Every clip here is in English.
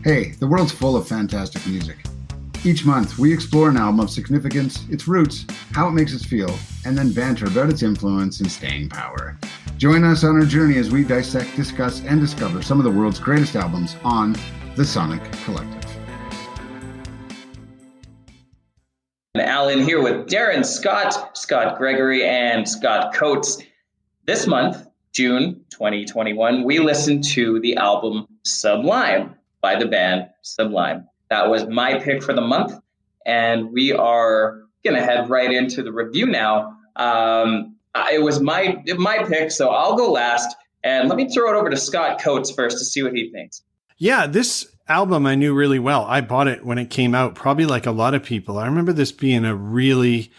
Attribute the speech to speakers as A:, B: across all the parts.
A: Hey, the world's full of fantastic music. Each month, we explore an album of significance, its roots, how it makes us feel, and then banter about its influence and staying power. Join us on our journey as we dissect, discuss, and discover some of the world's greatest albums on The Sonic Collective.
B: Alan here with Darren Scott, Scott Gregory, and Scott Coates. This month, June 2021, we listened to the album Sublime by the band Sublime. That was my pick for the month, and we are going to head right into the review now. It was my pick, so I'll go last, and let me throw it over to Scott Coates first to see what he thinks.
C: Yeah, this album I knew really well. I bought it when it came out, probably like a lot of people. I remember this being a really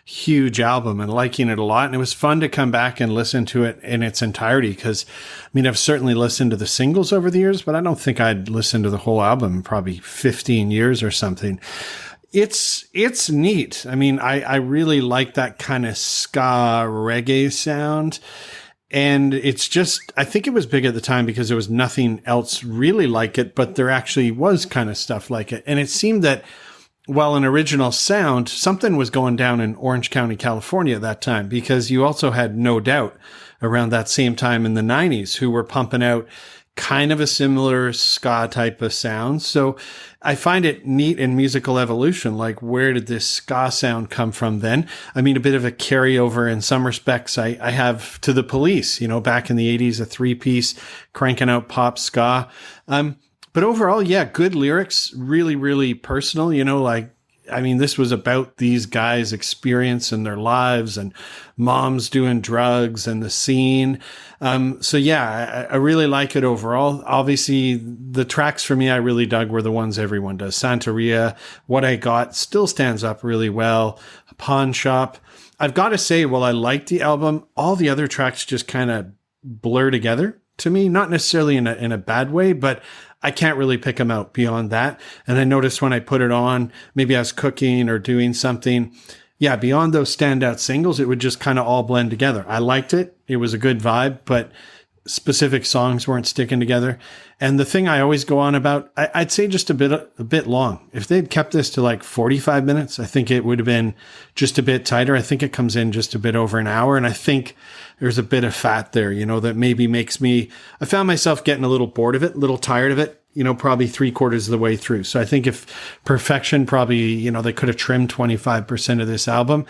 C: huge album and liking it a lot. And it was fun to come back and listen to it in its entirety because, I mean, I've certainly listened to the singles over the years, but I don't think I'd listened to the whole album in probably 15 years or something. It's neat. I mean, I really like that kind of ska reggae sound. And it's just, I think it was big at the time because there was nothing else really like it, but there actually was kind of stuff like it. And it seemed that while an original sound, something was going down in Orange County, California at that time, because you also had No Doubt around that same time in the 90s who were pumping out kind of a similar ska type of sound. So I find it neat in musical evolution. Like, where did this ska sound come from then? I mean, a bit of a carryover in some respects I have to the Police, you know, back in the 80s, a 3-piece cranking out pop ska. But overall, yeah, good lyrics, really, really personal, you know, like, I mean, this was about these guys' experience in their lives and moms doing drugs and the scene. So yeah, I really like it overall. Obviously, the tracks for me I really dug were the ones everyone does. Santeria, What I Got still stands up really well. Pawn Shop. I've got to say, while I liked the album, all the other tracks just kind of blur together to me, not necessarily in a bad way, but I can't really pick them out beyond that. And I noticed when I put it on, maybe I was cooking or doing something. Yeah, beyond those standout singles, it would just kind of all blend together. I liked it. It was a good vibe, but specific songs weren't sticking together. And the thing I always go on about, I'd say just a bit long. If they'd kept this to like 45 minutes, I think it would have been just a bit tighter. I think it comes in just a bit over an hour. And I think there's a bit of fat there, you know, that maybe makes me, I found myself getting a little bored of it, a little tired of it, you know, probably 3/4 of the way through. So I think if perfection, probably, you know, they could have trimmed 25% of this album.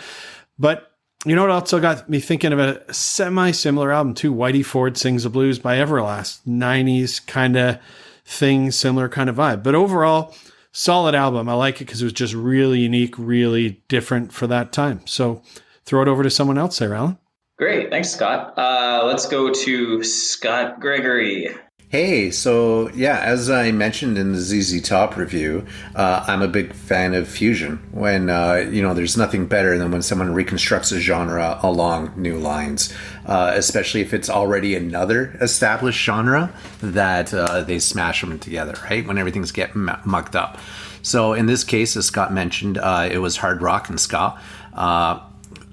C: But you know what also got me thinking of a semi-similar album too? Whitey Ford Sings the Blues by Everlast. 90s kind of thing, similar kind of vibe. But overall, solid album. I like it because it was just really unique, really different for that time. So throw it over to someone else there, Alan.
B: Great. Thanks, Scott. Let's go to Scott Gregory.
D: Hey, so yeah, as I mentioned in the ZZ Top review, I'm a big fan of fusion. When, there's nothing better than when someone reconstructs a genre along new lines, especially if it's already another established genre that they smash them together, right? When everything's getting mucked up. So in this case, as Scott mentioned, it was hard rock and ska.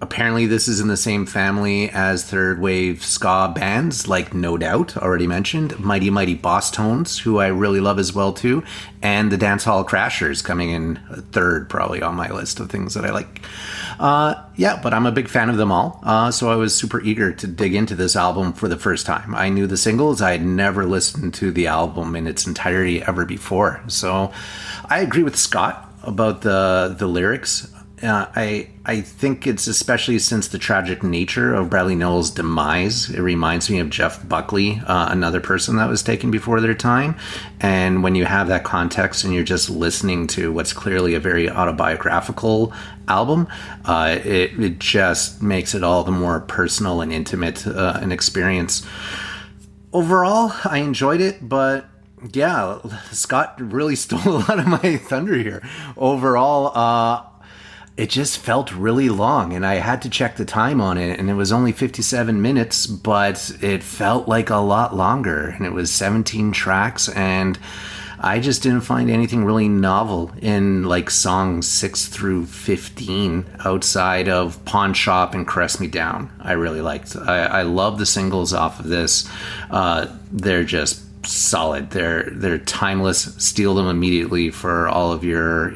D: Apparently, this is in the same family as third wave ska bands like No Doubt, already mentioned, Mighty Mighty Boss Tones, who I really love as well too, and the Dancehall Crashers coming in third probably on my list of things that I like. But I'm a big fan of them all, so I was super eager to dig into this album for the first time. I knew the singles, I had never listened to the album in its entirety ever before, so I agree with Scott about the lyrics. I think it's especially since the tragic nature of Bradley Nowell's demise. It reminds me of Jeff Buckley, another person that was taken before their time. And when you have that context and you're just listening to what's clearly a very autobiographical album, it just makes it all the more personal and intimate an experience. Overall, I enjoyed it, but yeah, Scott really stole a lot of my thunder here. Overall, it just felt really long, and I had to check the time on it, and it was only 57 minutes, but it felt like a lot longer, and it was 17 tracks, and I just didn't find anything really novel in like songs 6 through 15 outside of Pawn Shop and Caress Me Down. I really liked. I love the singles off of this. They're just solid. They're timeless. Steal them immediately for all of your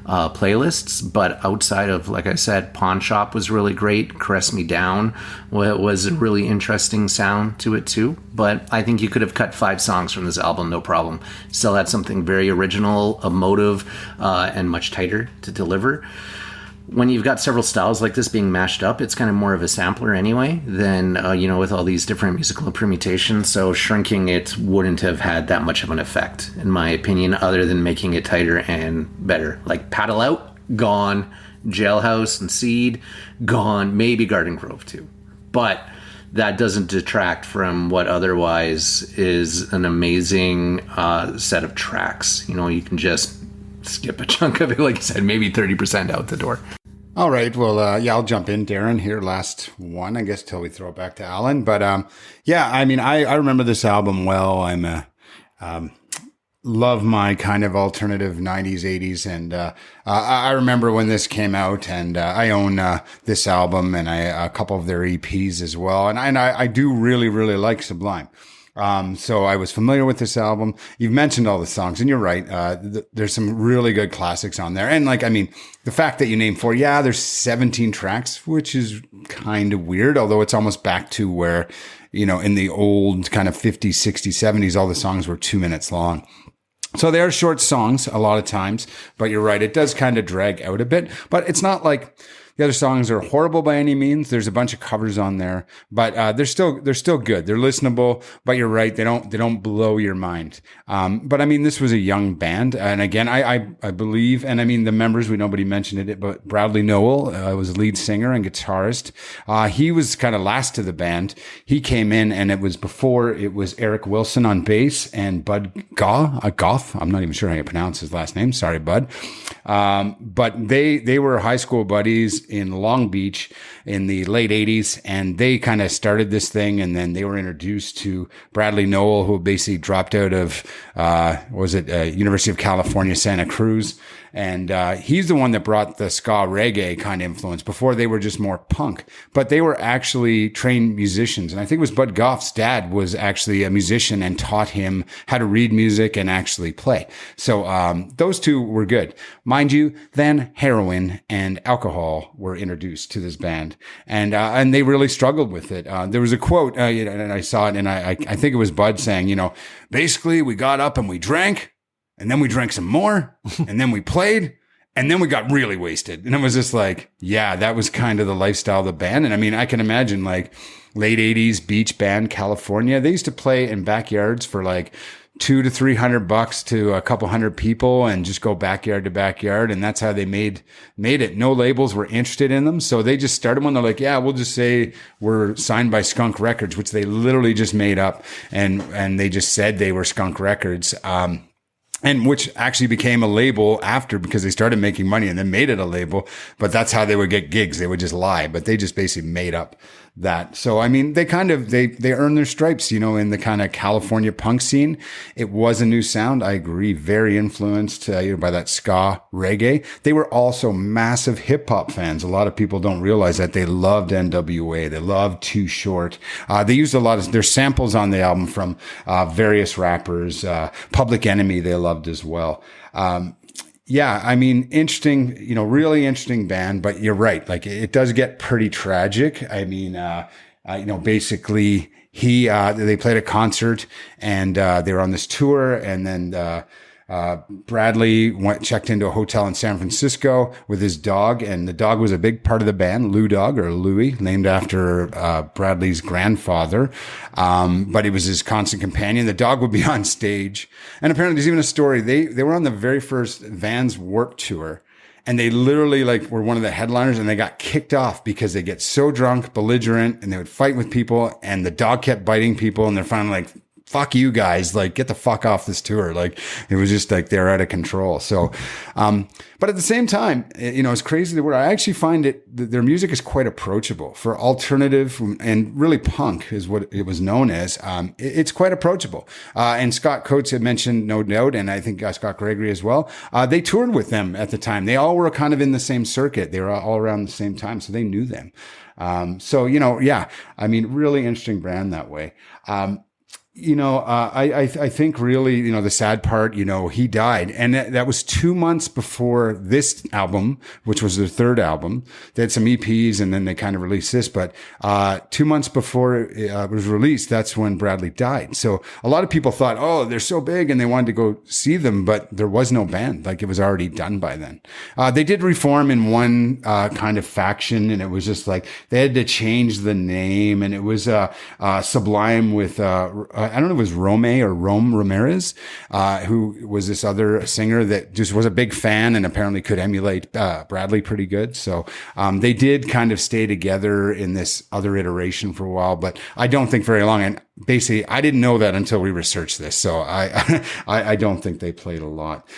D: playlists. But outside of, like I said, Pawn Shop was really great. Caress Me Down was a really interesting sound to it too. But I think you could have cut 5 songs from this album, no problem. Still had something very original, emotive, and much tighter to deliver. When you've got several styles like this being mashed up, it's kind of more of a sampler anyway than, with all these different musical permutations. So shrinking it wouldn't have had that much of an effect, in my opinion, other than making it tighter and better. Like Paddle Out, gone. Jailhouse and Seed, gone. Maybe Garden Grove too. But that doesn't detract from what otherwise is an amazing set of tracks. You can just skip a chunk of it, like you said, maybe 30% out the door.
A: All right. Well, I'll jump in, Darren, here. Last one, I guess, till we throw it back to Alan. But I remember this album well. I'm love my kind of alternative 90s, 80s. And I remember when this came out, and I own this album and a couple of their EPs as well. And I do really, really like Sublime. So I was familiar with this album. You've mentioned all the songs, and you're right. There's some really good classics on there. And the fact that you named 4, there's 17 tracks, which is kind of weird, although it's almost back to where, in the old kind of 50s, 60s, 70s, all the songs were 2 minutes long. So they are short songs a lot of times, but you're right. It does kind of drag out a bit, but it's not like the other songs are horrible by any means. There's a bunch of covers on there, but they're still good. They're listenable, but you're right. They don't blow your mind. But this was a young band, and again, I believe, and the members, nobody mentioned it, but Bradley Nowell was lead singer and guitarist. He was kind of last to the band. He came in, and it was before it was Eric Wilson on bass and Bud Goff. I'm not even sure how you pronounce his last name. Sorry, Bud. But they were high school buddies in Long Beach in the late 80s, and they kind of started this thing, and then they were introduced to Bradley Nowell, who basically dropped out of University of California, Santa Cruz. And he's the one that brought the ska reggae kind of influence. Before, they were just more punk, but they were actually trained musicians. And I think it was Bud Goff's dad was actually a musician and taught him how to read music and actually play. So those two were good. Mind you, then heroin and alcohol were introduced to this band, and they really struggled with it. There was a quote, and I saw it, and I think it was Bud saying, basically we got up and we drank, and then we drank some more, and then we played, and then we got really wasted. And it was just like, that was kind of the lifestyle of the band. And I can imagine late 80s beach band, California. They used to play in backyards for $200 to $300 to a couple hundred people and just go backyard to backyard. And that's how they made it. No labels were interested in them. So they just started one. They're like, we'll just say we're signed by Skunk Records, which they literally just made up. And they just said they were Skunk Records. And which actually became a label after, because they started making money and then made it a label. But that's how they would get gigs. They would just lie, but they just basically made up that. So, they earned their stripes, in the kind of California punk scene. It was a new sound. I agree. Very influenced by that ska reggae. They were also massive hip hop fans. A lot of people don't realize that. They loved NWA. They loved Too Short. They used a lot of their samples on the album from various rappers. Public Enemy they loved as well. Interesting, really interesting band, but you're right. It does get pretty tragic. Basically they played a concert and, they were on this tour, and then, Bradley checked into a hotel in San Francisco with his dog, and the dog was a big part of the band, Lou Dog, or Louie, named after Bradley's grandfather. But he was his constant companion. The dog would be on stage. And apparently there's even a story. They were on the very first Vans Warped Tour, and they literally were one of the headliners, and they got kicked off because they get so drunk, belligerent, and they would fight with people, and the dog kept biting people, and they're finally fuck you guys, get the fuck off this tour. It was just they're out of control. So, but at the same time, as crazy as they were, I actually find their music is quite approachable for alternative and really punk is what it was known as. It's quite approachable. And Scott Coates had mentioned No Doubt, and I think Scott Gregory as well. They toured with them at the time. They all were kind of in the same circuit. They were all around the same time. So they knew them. Really interesting brand that way. I think really, the sad part, he died. And that was 2 months before this album, which was their third album. They had some EPs and then they kind of released this. But 2 months before it was released, that's when Bradley died. So a lot of people thought, oh, they're so big and they wanted to go see them, but there was no band. Like it was already done by then. They did reform in one kind of faction, and it was just like they had to change the name, and it was Sublime with I don't know if it was Rome Ramirez, who was this other singer that just was a big fan and apparently could emulate Bradley pretty good. So they did kind of stay together in this other iteration for a while, but I don't think very long. And basically, I didn't know that until we researched this. So I don't think they played a lot.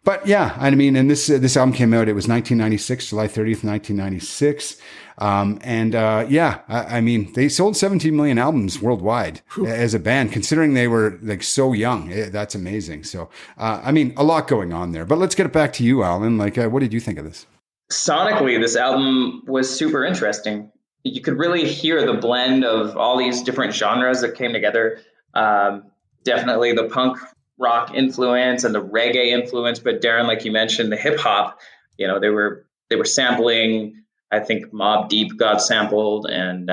A: But yeah, I mean, and this album came out, it was 1996, July 30th, 1996. I mean, they sold 17 million albums worldwide as a band, considering they were like so young. That's amazing. So, I mean, a lot going on there, but let's get it back to you, Alan. Like, what did you think of this?
B: Sonically, this album was super interesting. You could really hear the blend of all these different genres that came together. Definitely the punk rock influence and the reggae influence, but Darren, like you mentioned, the hip hop, they were sampling. I think Mobb Deep got sampled, and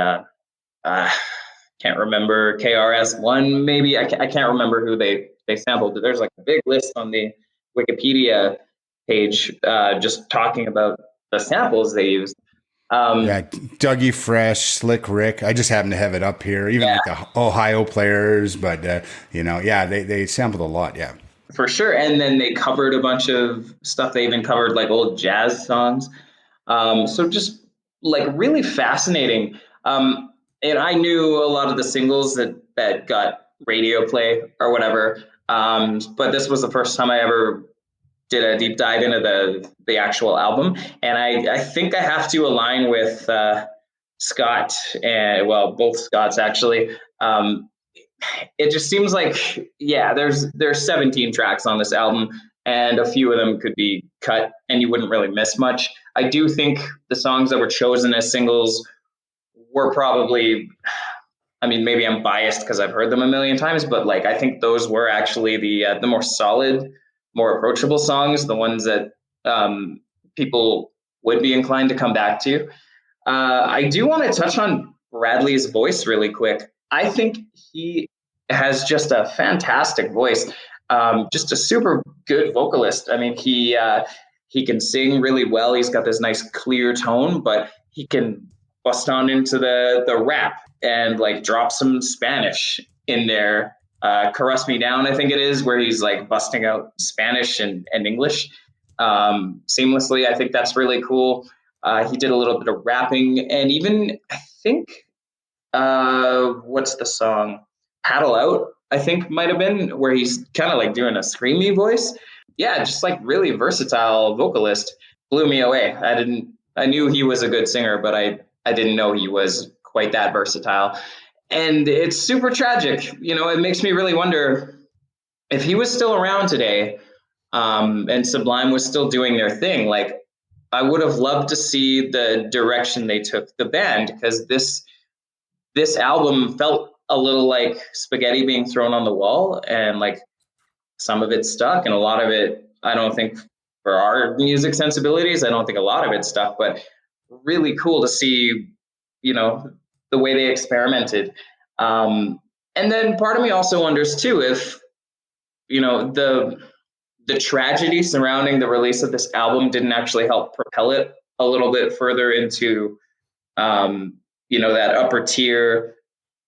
B: can't remember, KRS-One maybe. I can't remember who they sampled. But there's like a big list on the Wikipedia page just talking about the samples they used.
A: Dougie Fresh, Slick Rick. I just happen to have it up here. Even like the Ohio Players, but they sampled a lot. Yeah,
B: for sure. And then they covered a bunch of stuff. They even covered like old jazz songs. So just like really fascinating. And I knew a lot of the singles that got radio play or whatever. But this was the first time I ever did a deep dive into the actual album. And I think I have to align with Scott and both Scotts actually. It just seems like, there's 17 tracks on this album, and a few of them could be cut and you wouldn't really miss much. I do think the songs that were chosen as singles were probably, I mean, maybe I'm biased because I've heard them a million times, but like, I think those were actually the more solid, more approachable songs, the ones that people would be inclined to come back to. I do want to touch on Bradley's voice really quick. I think he has just a fantastic voice. Just a super good vocalist. I mean, he can sing really well. He's got this nice clear tone, but he can bust on into the rap and like drop some Spanish in there. Caress Me Down, I think it is, where he's like busting out Spanish and English seamlessly. I think that's really cool. He did a little bit of rapping, and even I think what's the song? Paddle Out, I think might have been, where he's kind of like doing a screamy voice. Yeah, just like really versatile vocalist. Blew me away. I knew he was a good singer, but I didn't know he was quite that versatile. And it's super tragic. It makes me really wonder if he was still around today, and Sublime was still doing their thing. Like, I would have loved to see the direction they took the band, because this album felt a little like spaghetti being thrown on the wall, and like some of it stuck and a lot of it, I don't think, for our music sensibilities, I don't think a lot of it stuck, but really cool to see, the way they experimented. And then part of me also wonders too, if, the tragedy surrounding the release of this album didn't actually help propel it a little bit further into, that upper tier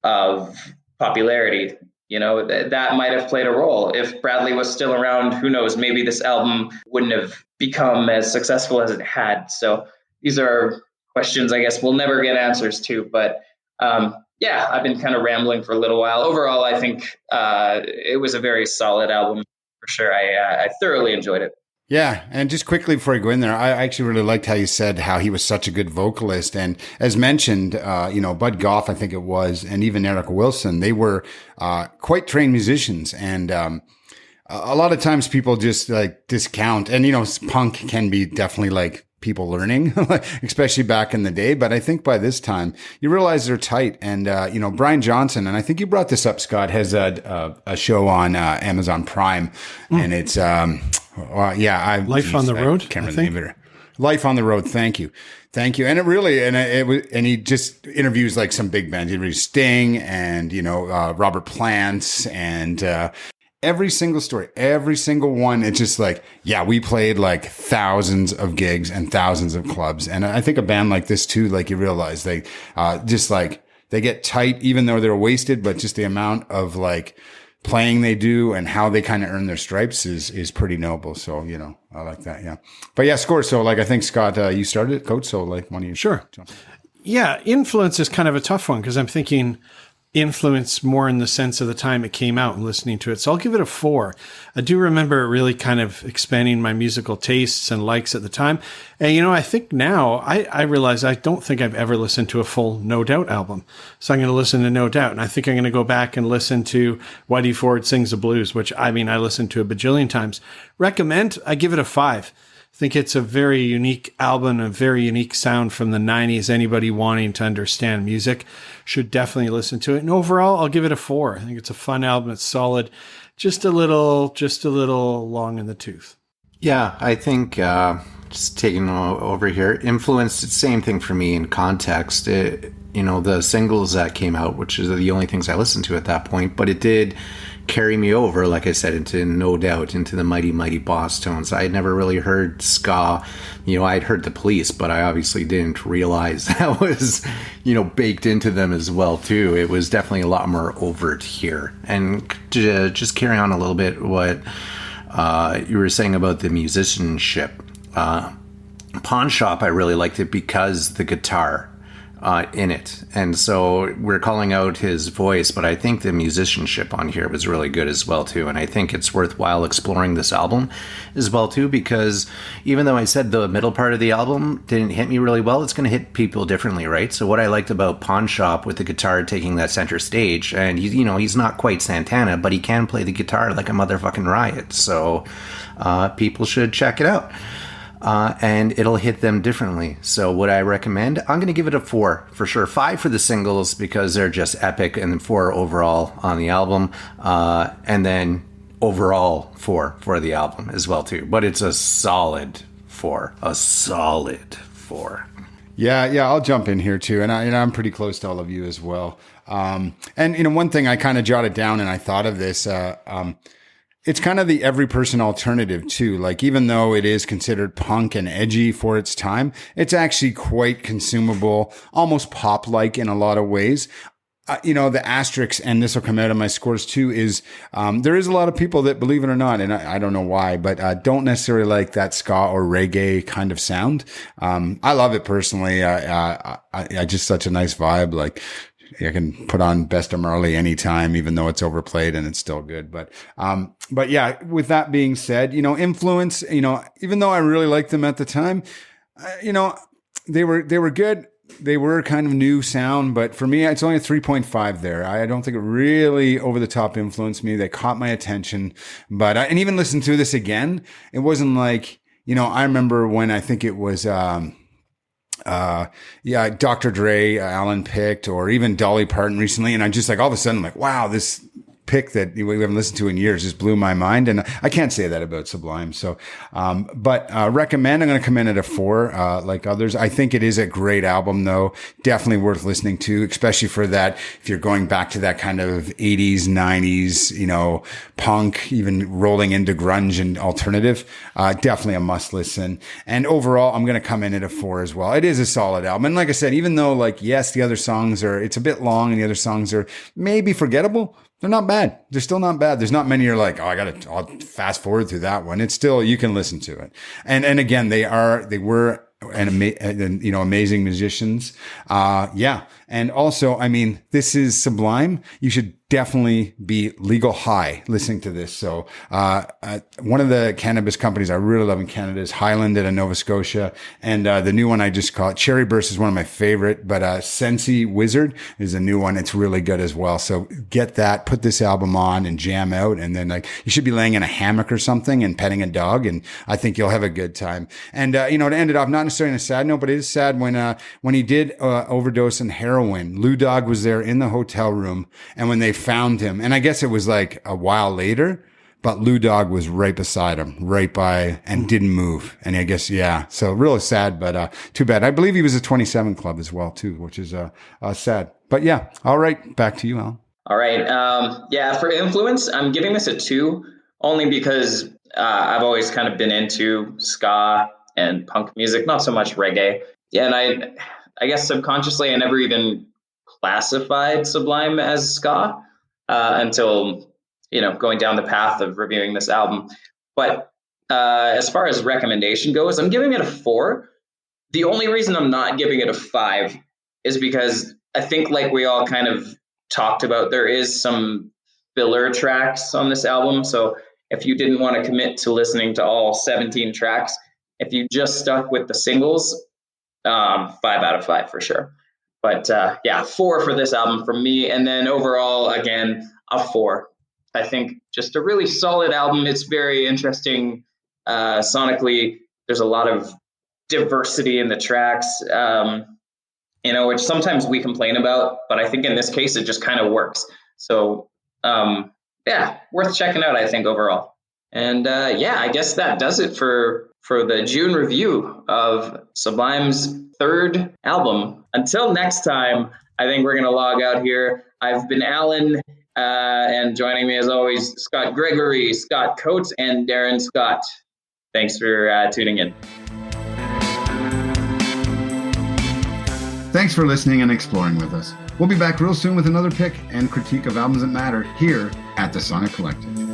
B: of popularity. That might have played a role. If Bradley was still around, who knows, maybe this album wouldn't have become as successful as it had. So these are questions I guess we'll never get answers to, but I've been kind of rambling for a little while. Overall, I think it was a very solid album for sure. I thoroughly enjoyed it.
A: Yeah. And just quickly before I go in there, I actually really liked how you said how he was such a good vocalist. And as mentioned, Bud Goff, I think it was, and even Eric Wilson, they were quite trained musicians. And a lot of times people just like discount, and, punk can be definitely like people learning, especially back in the day. But I think by this time you realize they're tight. And, Brian Johnson, and I think you brought this up, Scott, has a show on Amazon Prime, and it's,
C: Life on the Road.
A: Can't remember the name of it. Life on the Road. Thank you. And it really, and he just interviews like some big bands. He interviews Sting and, Robert Plant and, every single story, every single one, it's just like, yeah, we played like thousands of gigs and thousands of clubs. And I think a band like this too, like you realize they they get tight even though they're wasted, but just the amount of like playing they do and how they kind of earn their stripes is pretty noble. So, I like that. Yeah. But yeah, score. So like, I think Scott, you started it, Coach. So like one of you.
C: Sure. Yeah. Influence is kind of a tough one because I'm thinking influence more in the sense of the time it came out and listening to it. So I'll give it a 4. I do remember it really kind of expanding my musical tastes and likes at the time. And, I think now I realize I don't think I've ever listened to a full No Doubt album. So I'm going to listen to No Doubt. And I think I'm going to go back and listen to Whitey Ford Sings the Blues, which I listened to a bajillion times. Recommend, I give it a 5. I think it's a very unique album, a very unique sound from the 90s. Anybody wanting to understand music should definitely listen to it. And overall, I'll give it a 4. I think it's a fun album. It's solid. Just a little long in the tooth.
D: Yeah, I think just taking over here, influenced, it's the same thing for me in context. The singles that came out, which is the only things I listened to at that point, but it did carry me over, like I said, into No Doubt, into the Mighty Mighty Boss Tones. I had never really heard ska. I'd heard the Police, but I obviously didn't realize that was, baked into them as well, too. It was definitely a lot more overt here. And to just carry on a little bit what you were saying about the musicianship. Pawn Shop, I really liked it because the guitar in it. And so we're calling out his voice, but I think the musicianship on here was really good as well too. And I think it's worthwhile exploring this album as well too, because even though I said the middle part of the album didn't hit me really well, it's going to hit people differently, right? So what I liked about Pawn Shop with the guitar taking that center stage, and he's not quite Santana, but he can play the guitar like a motherfucking riot. So people should check it out. And it'll hit them differently. So would I recommend? I'm going to give it a 4 for sure. 5 for the singles because they're just epic, and then 4 overall on the album. And then overall 4 for the album as well too. But it's a solid 4. A solid 4.
A: Yeah, I'll jump in here too. And I'm pretty close to all of you as well. And one thing I kind of jotted down and I thought of this, it's kind of the every person alternative too. Like, even though it is considered punk and edgy for its time, it's actually quite consumable, almost pop-like in a lot of ways. The asterisk, and this will come out of my scores too, is there is a lot of people that, believe it or not, and I don't know why, but don't necessarily like that ska or reggae kind of sound. I love it personally. I just such a nice vibe. Like, I can put on Best of Marley anytime, even though it's overplayed and it's still good. But yeah, with that being said, influence, even though I really liked them at the time, they were good. They were kind of new sound, but for me, it's only a 3.5 there. I don't think it really over the top influenced me. They caught my attention, but and even listening to this again, it wasn't like, I remember when I think it was, Dr. Dre, Alan picked, or even Dolly Parton recently. And I'm just like, all of a sudden, I'm like, wow, this pick that we haven't listened to in years just blew my mind. And I can't say that about Sublime. So, but recommend, I'm going to come in at a 4, like others. I think it is a great album though. Definitely worth listening to, especially for that. If you're going back to that kind of 80s, 90s, punk, even rolling into grunge and alternative, definitely a must listen. And overall, I'm going to come in at a 4 as well. It is a solid album. And like I said, even though yes, the other songs it's a bit long and the other songs are maybe forgettable, they're not bad. They're still not bad. There's not many you're like, I'll fast forward through that one. It's still, you can listen to it. And again, they were amazing musicians. And And also, I mean, this is Sublime. You should definitely be legal high listening to this. So, one of the cannabis companies I really love in Canada is Highland out of Nova Scotia. And, the new one I just call it Cherry Burst is one of my favorite, but, Sensi Wizard is a new one. It's really good as well. So get that, put this album on and jam out. And then like you should be laying in a hammock or something and petting a dog. And I think you'll have a good time. And, to end it off, not necessarily on a sad note, but it is sad when he did, overdose on heroin, Lou Dog was there in the hotel room. And when they found him, and I guess it was like a while later, but Lou Dog was right beside him, right by, and didn't move. And I guess, yeah, so really sad, but too bad. I believe he was a 27 Club as well, too, which is sad. But yeah, all right, back to you, Alan.
B: All right. For influence, I'm giving this a 2, only because I've always kind of been into ska and punk music, not so much reggae. Yeah, and I guess subconsciously I never even classified Sublime as ska until, going down the path of reviewing this album. But as far as recommendation goes, I'm giving it a 4. The only reason I'm not giving it a 5 is because I think, like we all kind of talked about, there is some filler tracks on this album. So if you didn't want to commit to listening to all 17 tracks, if you just stuck with the singles, 5 out of 5 for sure. But 4 for this album from me. And then overall, again, a 4. I think just a really solid album. It's very interesting sonically. There's a lot of diversity in the tracks, which sometimes we complain about. But I think in this case, it just kind of works. So, worth checking out, I think, overall. And I guess that does it for the June review of Sublime's 3rd album. Until next time, I think we're going to log out here. I've been Alan, and joining me as always, Scott Gregory, Scott Coates, and Darren Scott. Thanks for tuning in.
A: Thanks for listening and exploring with us. We'll be back real soon with another pick and critique of albums that matter here at the Sonic Collective.